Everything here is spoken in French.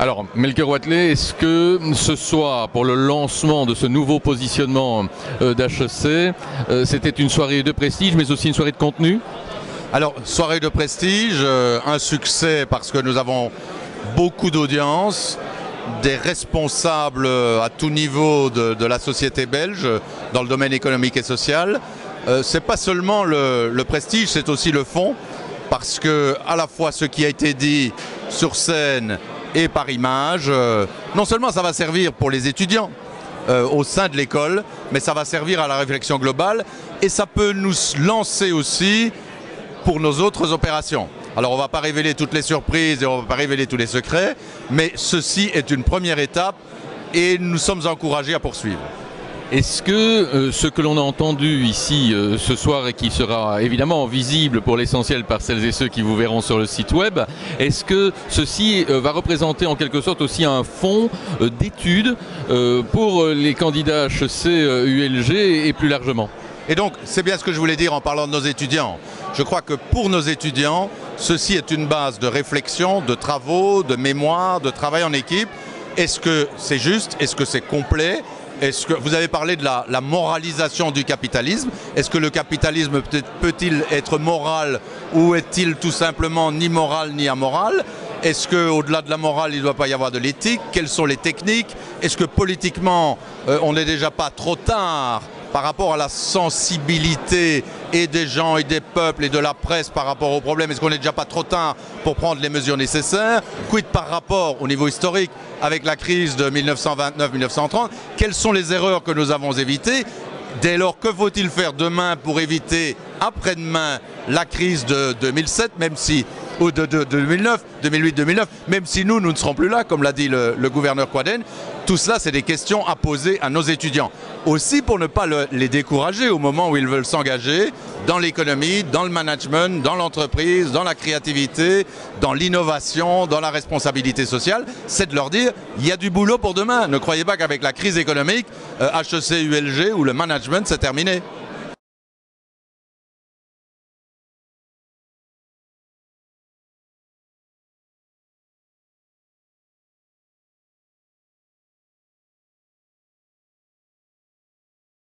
Alors, Melchior Wathelet, est-ce que ce soir, pour le lancement de ce nouveau positionnement d'HEC, c'était une soirée de prestige, mais aussi une soirée de contenu? Alors, soirée de prestige, un succès parce que nous avons beaucoup d'audience, des responsables à tout niveau de la société belge dans le domaine économique et social. C'est pas seulement le prestige, c'est aussi le fond, parce que à la fois ce qui a été dit sur scène et par image, non seulement ça va servir pour les étudiants au sein de l'école, mais ça va servir à la réflexion globale et ça peut nous lancer aussi pour nos autres opérations. Alors on ne va pas révéler toutes les surprises et on ne va pas révéler tous les secrets, mais ceci est une première étape et nous sommes encouragés à poursuivre. Est-ce que ce que l'on a entendu ici ce soir et qui sera évidemment visible pour l'essentiel par celles et ceux qui vous verront sur le site web, est-ce que ceci va représenter en quelque sorte aussi un fonds d'études pour les candidats HEC, ULG et plus largement? Et donc c'est bien ce que je voulais dire en parlant de nos étudiants. Je crois que pour nos étudiants, ceci est une base de réflexion, de travaux, de mémoire, de travail en équipe. Est-ce que c'est juste? Est-ce que c'est complet? Est-ce que vous avez parlé de la moralisation du capitalisme? Est-ce que le capitalisme peut-il être moral ou est-il tout simplement ni moral ni amoral? Est-ce qu'au-delà de la morale, il ne doit pas y avoir de l'éthique? Quelles sont les techniques? Est-ce que politiquement, on n'est déjà pas trop tard par rapport à la sensibilité et des gens et des peuples et de la presse par rapport aux problèmes? Est-ce qu'on n'est déjà pas trop tard pour prendre les mesures nécessaires? Quid par rapport au niveau historique avec la crise de 1929-1930? Quelles sont les erreurs que nous avons évitées? Dès lors, que faut-il faire demain pour éviter après-demain la crise de 2007, même si, ou de 2009, 2008-2009, même si nous ne serons plus là, comme l'a dit le gouverneur Quaden? Tout cela, c'est des questions à poser à nos étudiants. Aussi pour ne pas les décourager au moment où ils veulent s'engager dans l'économie, dans le management, dans l'entreprise, dans la créativité, dans l'innovation, dans la responsabilité sociale, c'est de leur dire il y a du boulot pour demain. Ne croyez pas qu'avec la crise économique, HEC, ULG ou le management, c'est terminé.